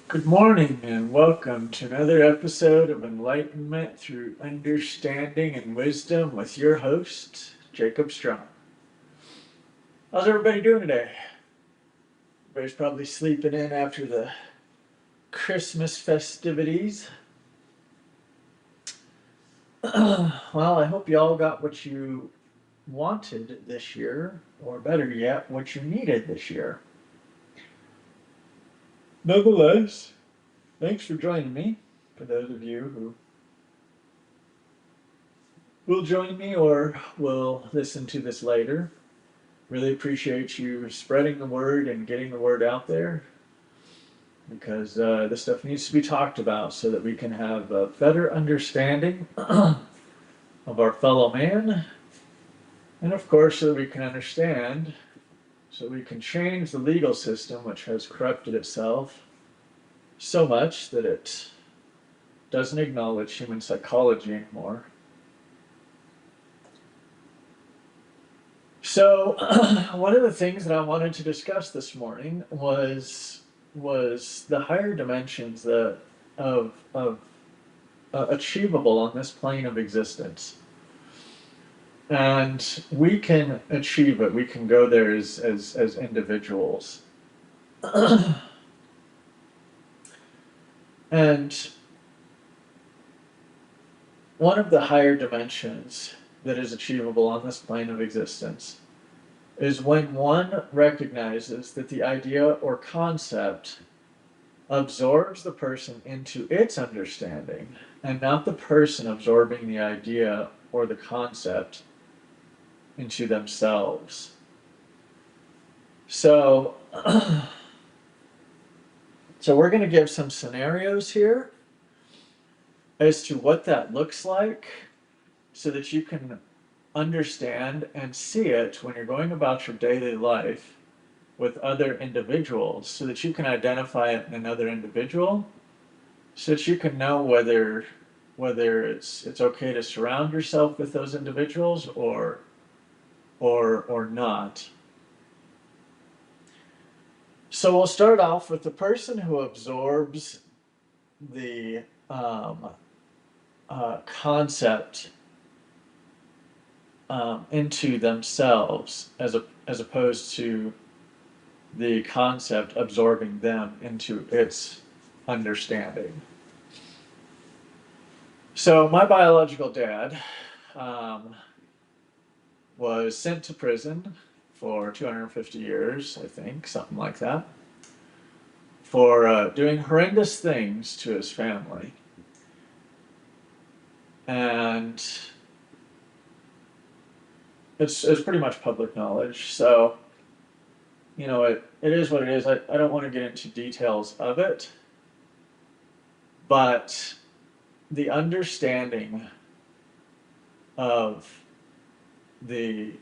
Good morning and welcome to another episode of Enlightenment Through Understanding and Wisdom with your host, Jacob Strong. How's everybody doing today? Everybody's probably sleeping in after the Christmas festivities. Well, I hope you all got what you wanted this year, or better yet, what you needed this year. Nonetheless, thanks for joining me. For those of you who will join me or will listen to this later, really appreciate you spreading the word and getting the word out there because this stuff needs to be talked about so that we can have a better understanding of our fellow man, and of course, so that we can understand, so we can change the legal system which has corrupted itself so much that it doesn't acknowledge human psychology anymore. So, one of the things that I wanted to discuss this morning was the higher dimensions that of achievable on this plane of existence, and we can achieve it. We can go there as individuals, and one of the higher dimensions that is achievable on this plane of existence is when one recognizes that the idea or concept absorbs the person into its understanding and not the person absorbing the idea or the concept into themselves. So, so we're going to give some scenarios here as to what that looks like so that you can understand and see it when you're going about your daily life with other individuals so that you can identify it in another individual so that you can know whether it's okay to surround yourself with those individuals or not. So we'll start off with the person who absorbs the concept into themselves as opposed to the concept absorbing them into its understanding. So my biological dad was sent to prison for 250 years, I think, something like that, for doing horrendous things to his family. And it's pretty much public knowledge. So, it is what it is. I don't want to get into details of it, but the understanding of the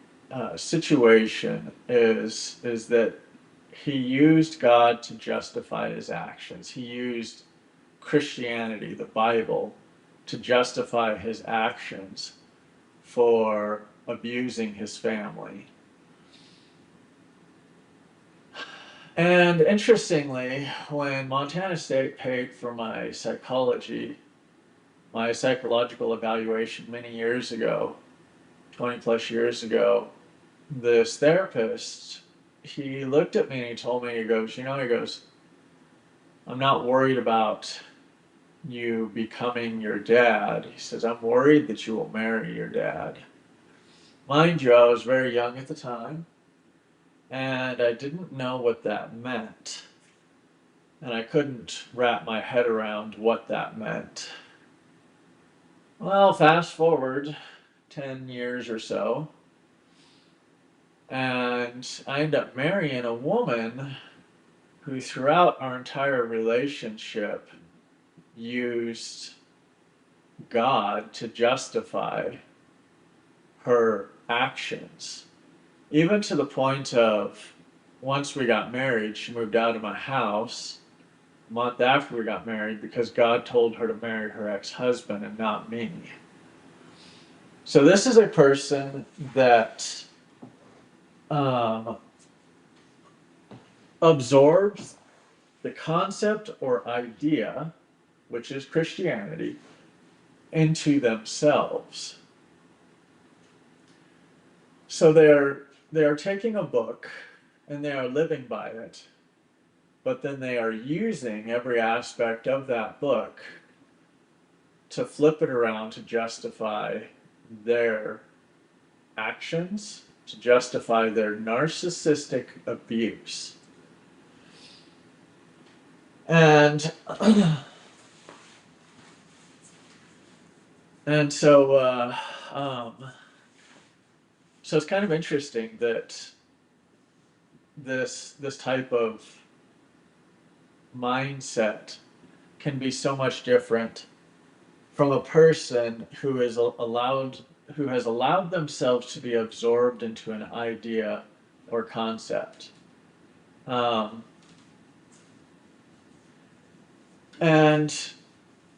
situation is that he used God to justify his actions. He used Christianity, the Bible, to justify his actions for abusing his family. And interestingly, when Montana State paid for my psychological evaluation many years ago, 20 plus years ago, this therapist, he looked at me and he told me, he goes, I'm not worried about you becoming your dad. He says, I'm worried that you will marry your dad. Mind you, I was very young at the time, and I didn't know what that meant. And I couldn't wrap my head around what that meant. Well, fast forward 10 years or so, and I end up marrying a woman who, throughout our entire relationship, used God to justify her actions. Even to the point of, once we got married, she moved out of my house a month after we got married because God told her to marry her ex-husband and not me. So this is a person that um, absorbs the concept or idea, which is Christianity, into themselves. So they are taking a book and they are living by it, but then they are using every aspect of that book to flip it around to justify their actions, to justify their narcissistic abuse. And and so it's kind of interesting that this type of mindset can be so much different from a person who is allowed who has allowed themselves to be absorbed into an idea or concept. Um, and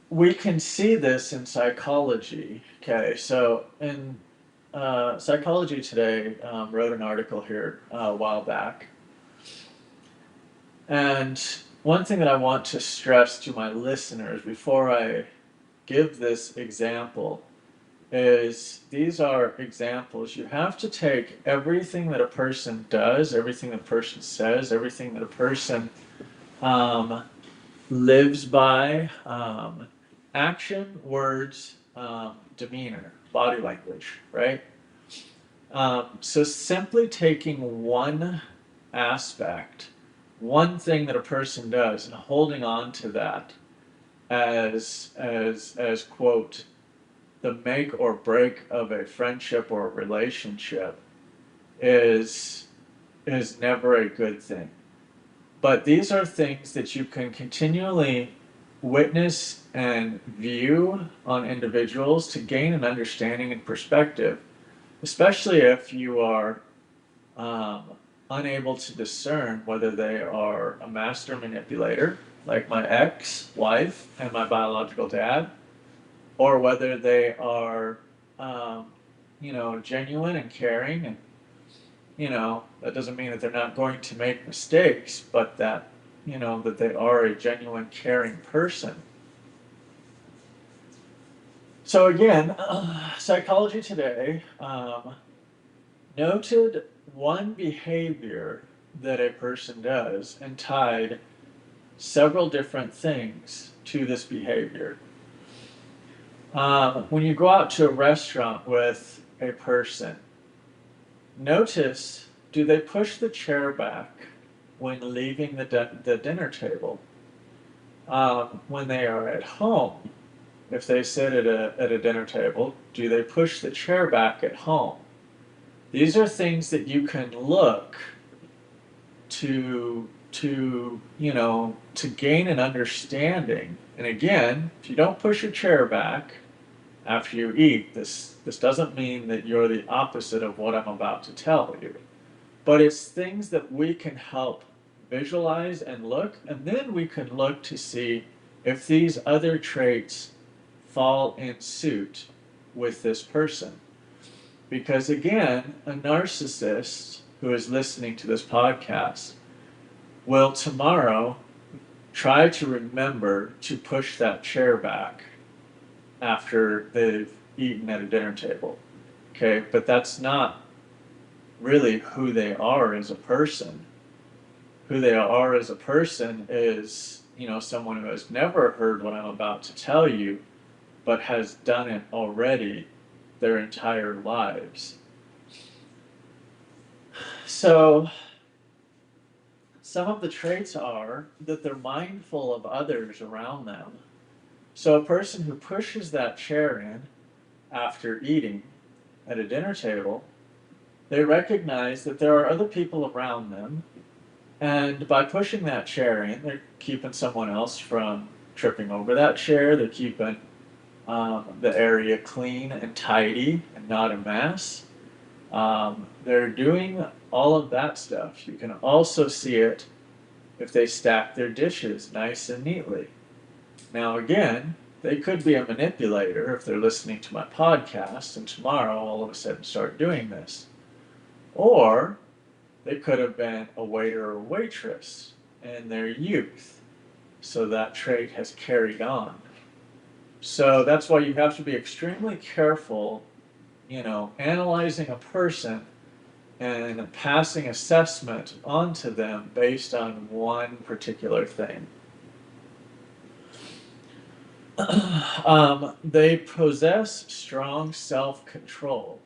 we can see this in psychology. Okay, so in Psychology Today wrote an article here a while back. And one thing that I want to stress to my listeners before I give this example is these are examples. You have to take everything that a person does, everything that a person says, everything that a person um, lives by, action, words, demeanor, body language, right? So simply taking one aspect, one thing that a person does, and holding on to that as quote the make or break of a friendship or a relationship is is never a good thing. But these are things that you can continually witness and view on individuals to gain an understanding and perspective, especially if you are um, unable to discern whether they are a master manipulator, like my ex wife and my biological dad, or whether they are, um, genuine and caring. And, that doesn't mean that they're not going to make mistakes, but that they are a genuine, caring person. So again, Psychology Today noted one behavior that a person does and tied several different things to this behavior. When you go out to a restaurant with a person, notice, do they push the chair back when leaving the dinner table? When they are at home, if they sit at a dinner table, do they push the chair back at home? These are things that you can look to gain an understanding. And again, if you don't push your chair back after you eat, this doesn't mean that you're the opposite of what I'm about to tell you. But it's things that we can help visualize and look, and then we can look to see if these other traits fall in suit with this person. Because again, a narcissist who is listening to this podcast will tomorrow try to remember to push that chair back after they've eaten at a dinner table. Okay, but that's not really who they are as a person. Who they are as a person is, someone who has never heard what I'm about to tell you, but has done it already their entire lives. So, some of the traits are that they're mindful of others around them. So, a person who pushes that chair in after eating at a dinner table, they recognize that there are other people around them, and by pushing that chair in, they're keeping someone else from tripping over that chair, they're keeping the area clean and tidy and not a mess. They're doing all of that stuff. You can also see it if they stack their dishes nice and neatly. Now, again, they could be a manipulator if they're listening to my podcast and tomorrow all of a sudden start doing this. Or they could have been a waiter or waitress in their youth So that trait has carried on. So that's why you have to be extremely careful, analyzing a person and passing assessment onto them based on one particular thing. They possess strong self-control.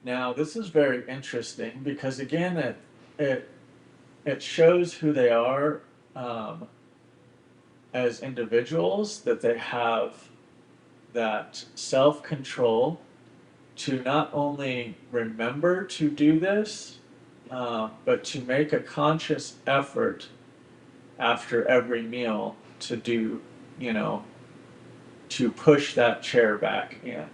Now, this is very interesting because again, it it shows who they are um, as individuals, that they have that self-control to not only remember to do this, but to make a conscious effort after every meal to do, you know, to push that chair back in.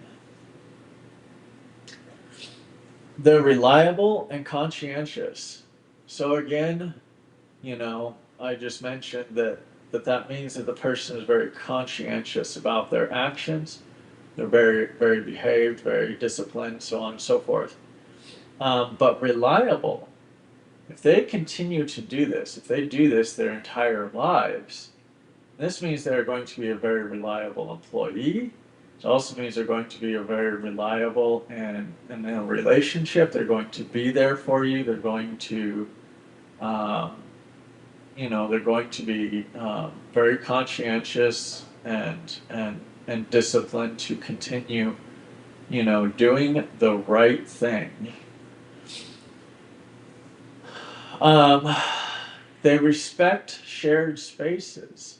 They're reliable and conscientious. So again, I just mentioned that means that the person is very conscientious about their actions. They're very, very behaved, very disciplined, so on and so forth. But reliable, if they continue to do this, if they do this their entire lives, this means they're going to be a very reliable employee. It also means they're going to be a very reliable and in a relationship. They're going to be there for you. They're going to, um, they're going to be very conscientious and disciplined to continue, doing the right thing. Um, they respect shared spaces.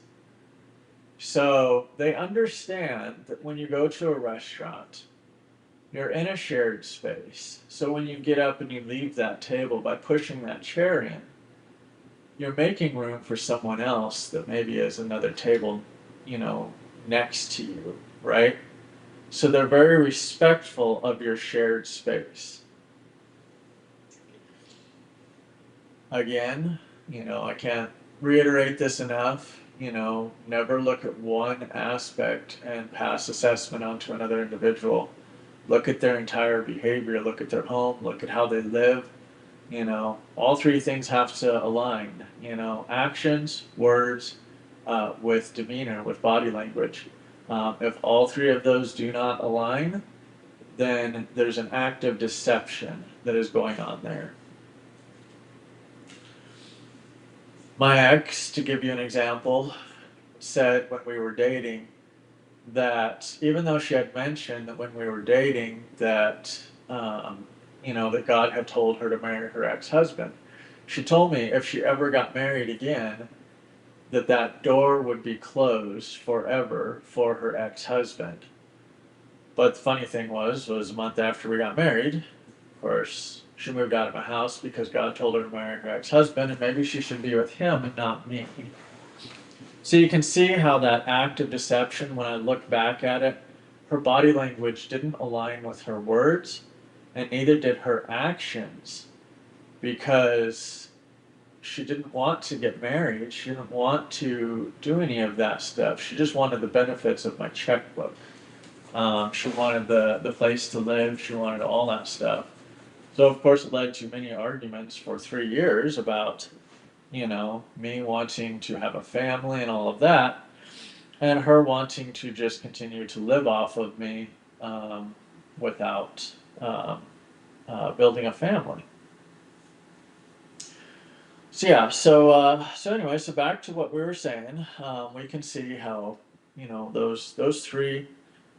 So they understand that when you go to a restaurant, you're in a shared space. So when you get up and you leave that table by pushing that chair in, you're making room for someone else that maybe is another table, next to you, right? So they're very respectful of your shared space. Again, I can't reiterate this enough. Never look at one aspect and pass assessment onto another individual. Look at their entire behavior, look at their home, look at how they live. All three things have to align, actions, words, with demeanor, with body language. If all three of those do not align, then there's an act of deception that is going on there. My ex, to give you an example, said when we were dating that even though she had mentioned that when we were dating that, that God had told her to marry her ex-husband, she told me if she ever got married again, that door would be closed forever for her ex-husband. But the funny thing was a month after we got married, of course, she moved out of my house because God told her to marry her ex-husband, and maybe she should be with him and not me. So you can see how that act of deception, when I look back at it, her body language didn't align with her words, and neither did her actions, because she didn't want to get married. She didn't want to do any of that stuff. She just wanted the benefits of my checkbook. She wanted the place to live. She wanted all that stuff. So of course it led to many arguments for 3 years about, me wanting to have a family and all of that, and her wanting to just continue to live off of me without building a family. So yeah, so anyway, so back to what we were saying, we can see how those three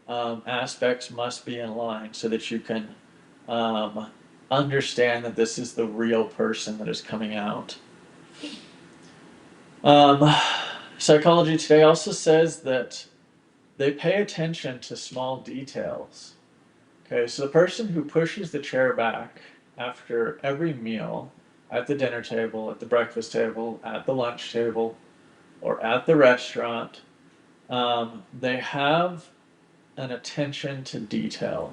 aspects must be in line so that you can understand that this is the real person that is coming out. Psychology Today also says that they pay attention to small details. Okay, so the person who pushes the chair back after every meal, at the dinner table, at the breakfast table, at the lunch table, or at the restaurant, they have an attention to detail.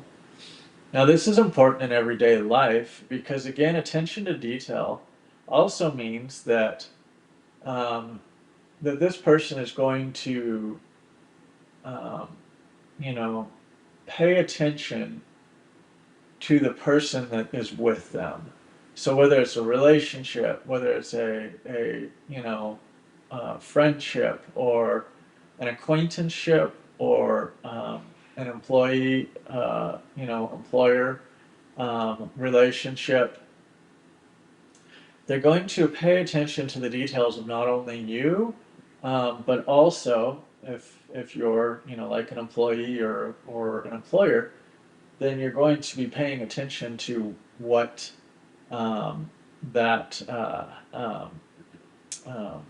Now, this is important in everyday life because, again, attention to detail also means that that this person is going to, um, you know, pay attention to the person that is with them. So whether it's a relationship, whether it's a friendship or an acquaintanceship or an employee, employer relationship, they're going to pay attention to the details of not only you, but also if you're like an employee or an employer, then you're going to be paying attention to what that um,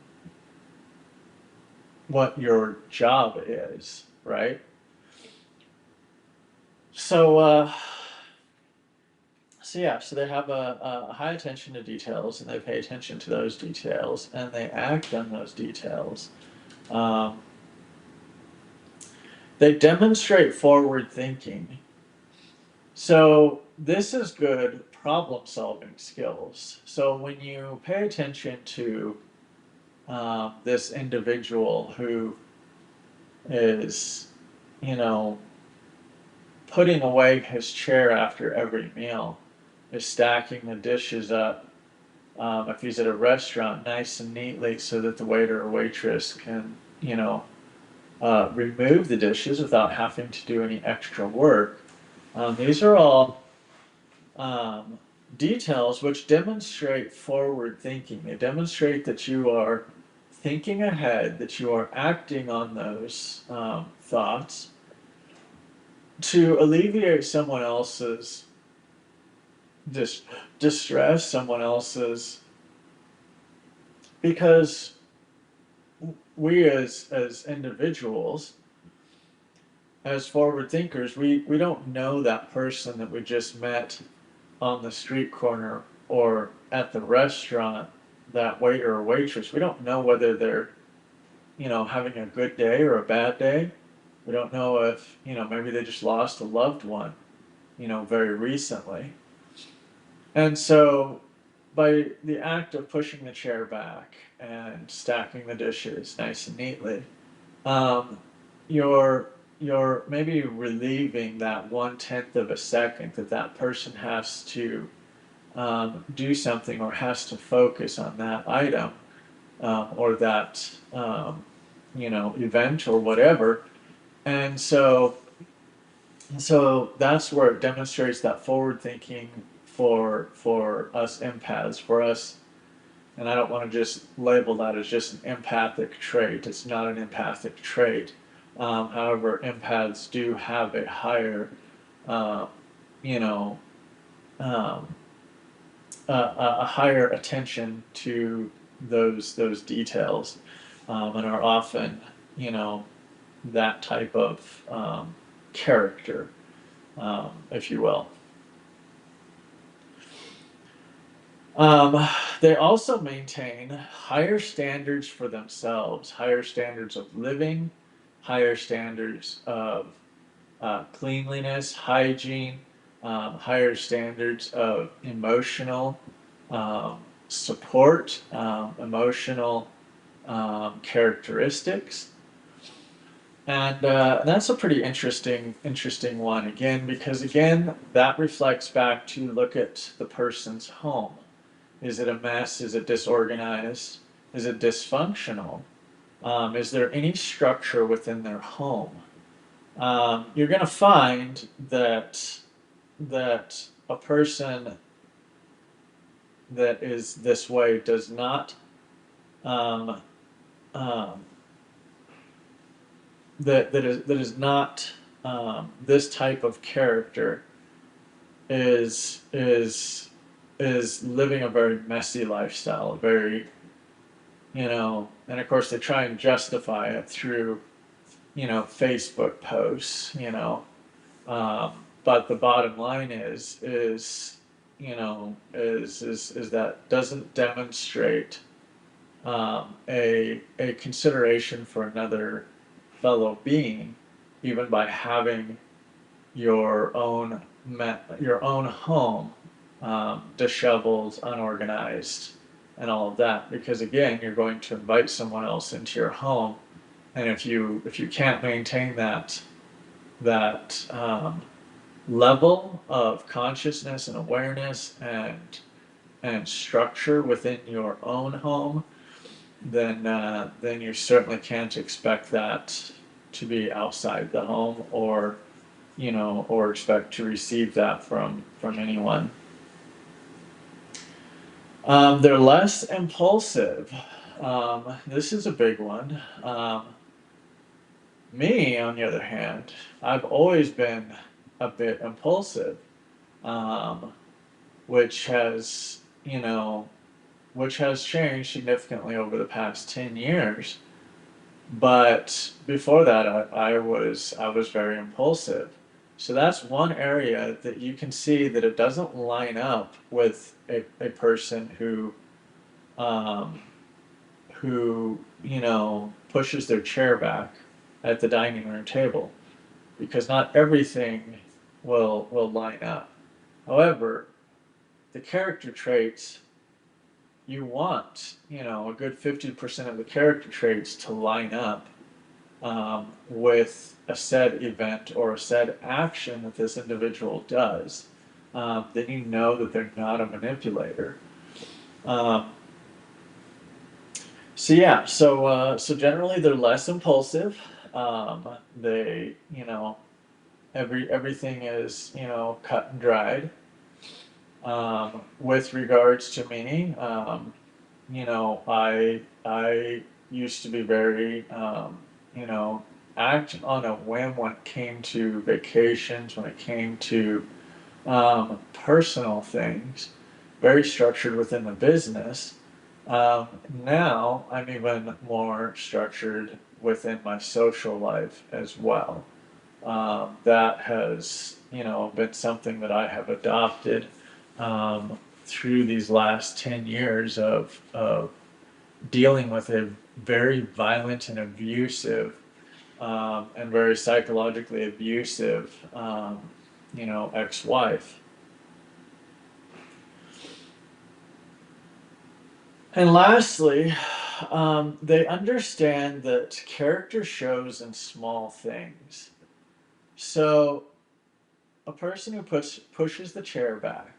what your job is, right? So so they have a high attention to details, and they pay attention to those details, and they act on those details. Um, they demonstrate forward thinking. So this is good problem solving skills. So when you pay attention to this individual who is, you know, putting away his chair after every meal, is stacking the dishes up, if he's at a restaurant, nice and neatly so that the waiter or waitress can, remove the dishes without having to do any extra work. These are all um, details which demonstrate forward thinking. They demonstrate that you are thinking ahead, that you are acting on those thoughts to alleviate someone else's dis- distress, someone else's, because we as individuals, as forward thinkers, we don't know that person that we just met on the street corner or at the restaurant, that waiter or waitress. We don't know whether they're, having a good day or a bad day. We don't know if, maybe they just lost a loved one, very recently. And so by the act of pushing the chair back and stacking the dishes nice and neatly, um, you're you're maybe relieving that 1/10 of a second that that person has to do something or has to focus on that item, or that event or whatever. And so that's where it demonstrates that forward thinking for us empaths, for us. And I don't want to just label that as just an empathic trait. It's not an empathic trait. However, empaths do have a higher, uh, you know, um, a higher attention to those details, and are often, that type of character, if you will. Um, they also maintain higher standards for themselves, higher standards of living, higher standards of cleanliness, hygiene, higher standards of emotional support, emotional characteristics. And that's a pretty interesting one again, because again, that reflects back to look at the person's home. Is it a mess? Is it disorganized? Is it dysfunctional? Is there any structure within their home? You're going to find that a person that is this way does not um, um, that is not this type of character is living a very messy lifestyle, a very and of course they try and justify it through Facebook posts, but the bottom line is that doesn't demonstrate a consideration for another fellow being, even by having your own your own home disheveled, unorganized, and all of that. Because again, you're going to invite someone else into your home, and if you can't maintain that level of consciousness and awareness and structure within your own home, then you certainly can't expect that to be outside the home, or or expect to receive that from anyone. They're less impulsive. This is a big one. Me, on the other hand, I've always been a bit impulsive, um, which has, which has changed significantly over the past 10 years. But before that, I was very impulsive. So that's one area that you can see that it doesn't line up with a person um, who pushes their chair back at the dining room table, because not everything will line up. However, the character traits, you want, a good 50% of the character traits to line up with a said event or a said action that this individual does. Then you know that they're not a manipulator. Um, so yeah, so generally they're less impulsive. They, everything is, cut and dried. With regards to me, I used to be very, act on a whim when it came to vacations, when it came to personal things, very structured within the business. Now I'm even more structured within my social life as well. That has, been something that I have adopted through these last 10 years of dealing with a very violent and abusive and very psychologically abusive, ex-wife. And lastly, they understand that character shows in small things. So a person who pushes the chair back,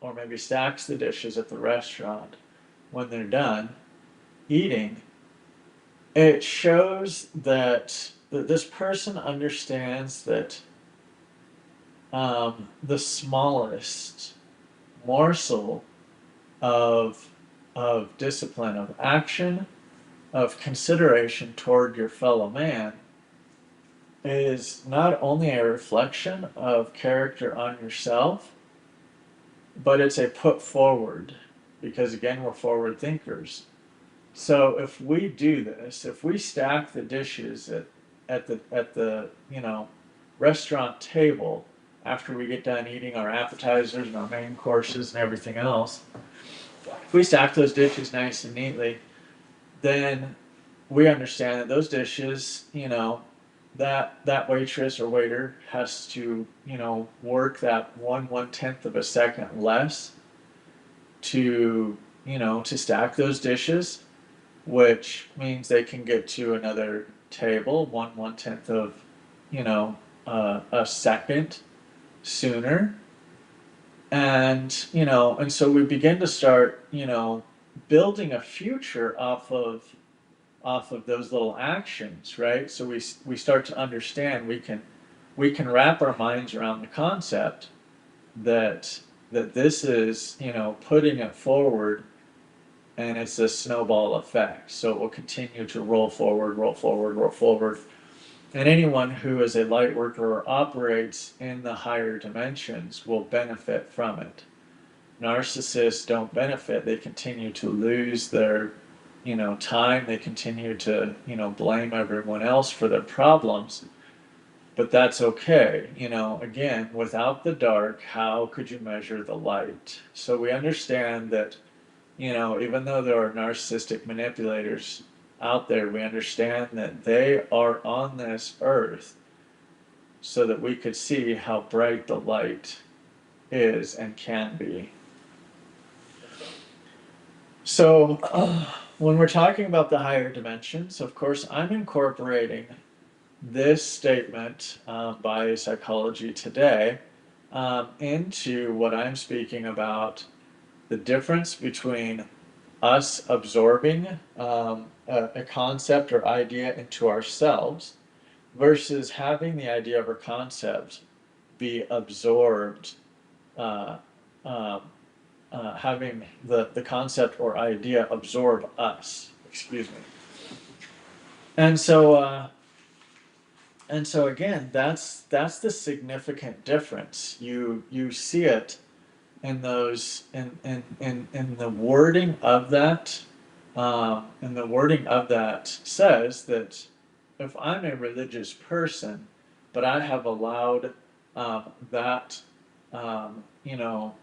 or maybe stacks the dishes at the restaurant when they're done eating, it shows that this person understands that the smallest morsel of discipline, of action, of consideration toward your fellow man is not only a reflection of character on yourself, but it's a put forward, because again, we're forward thinkers. So if we do this, if we stack the dishes at the restaurant table after we get done eating our appetizers and our main courses and everything else, if we stack those dishes nice and neatly, then we understand that those dishes, that waitress or waiter has to, work that one tenth of a second less to, to stack those dishes, which means they can get to another table one tenth of, a second sooner. And so we begin to start, building a future off of those little actions, right? So we start to understand, we can wrap our minds around the concept that this is, putting it forward, and it's a snowball effect. So it will continue to roll forward, roll forward, roll forward. And anyone who is a light worker or operates in the higher dimensions will benefit from it. Narcissists don't benefit. They continue to lose their, time. They continue to, blame everyone else for their problems. But that's okay. Again, without the dark, how could you measure the light? So we understand that, even though there are narcissistic manipulators out there, we understand that they are on this earth so that we could see how bright the light is and can be. So, when we're talking about the higher dimensions, of course, I'm incorporating this statement by Psychology Today into what I'm speaking about, the difference between us absorbing a concept or idea into ourselves versus having the idea or concept be absorbed, uh, um, having the concept or idea absorb us. Excuse me. And so, again, that's the significant difference. You see it in those in the wording of that, and the wording of that says that if I'm a religious person, but I have allowed that you know,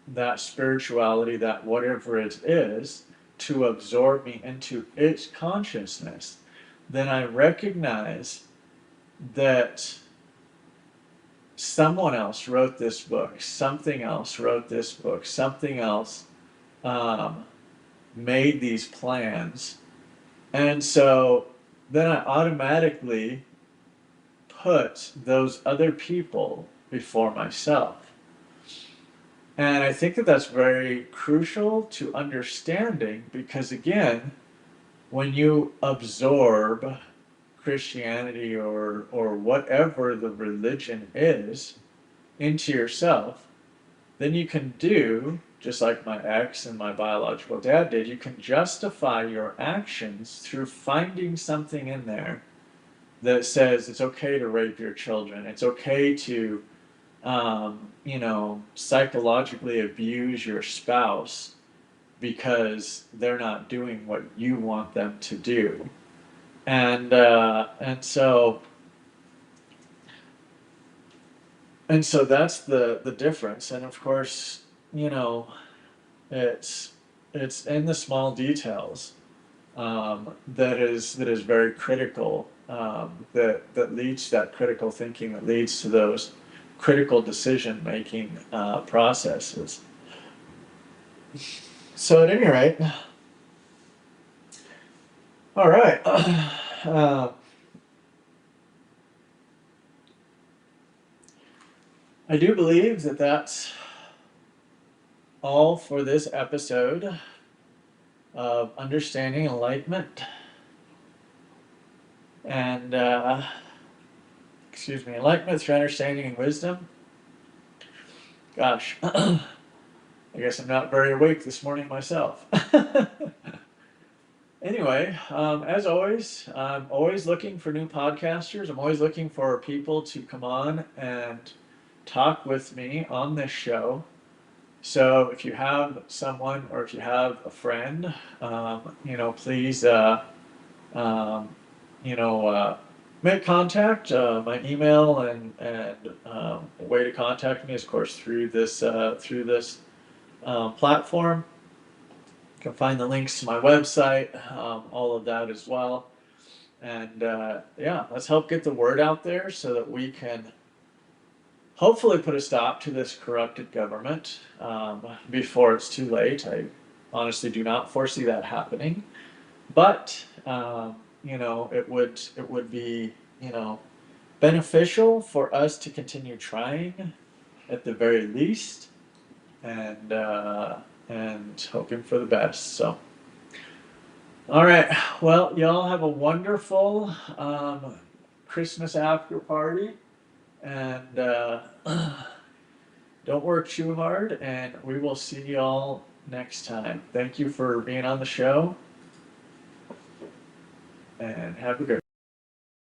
that spirituality, that whatever it is, to absorb me into its consciousness, then I recognize that someone else wrote this book, something else wrote this book, something else um, made these plans. And so then I automatically put those other people before myself. And I think that that's very crucial to understanding because, again, when you absorb Christianity or whatever the religion is into yourself, then you can do, just like my ex and my biological dad did, you can justify your actions through finding something in there that says it's okay to rape your children, it's okay to, psychologically abuse your spouse because they're not doing what you want them to do. And so that's the difference. And of course, you know, it's it's in the small details that is very critical. That leads to that critical thinking. That leads to those critical decision making processes. So at any rate, all right. I do believe that that's all for this episode of Understanding Enlightenment and enlightenment through understanding and wisdom. Gosh, I guess I'm not very awake this morning myself. Anyway, as always, I'm always looking for new podcasters. I'm always looking for people to come on and talk with me on this show. So if you have someone or if you have a friend, please, you know, make contact. My email and a way to contact me is, of course, through this platform. You can find the links to my website, all of that as well. And yeah, let's help get the word out there so that we can hopefully put a stop to this corrupted government before it's too late. I honestly do not foresee that happening, but it would be beneficial for us to continue trying at the very least, and hoping for the best. So, all right, well, y'all have a wonderful Christmas after party, and don't work too hard, and we will see y'all next time. Thank you for being on the show, and have a good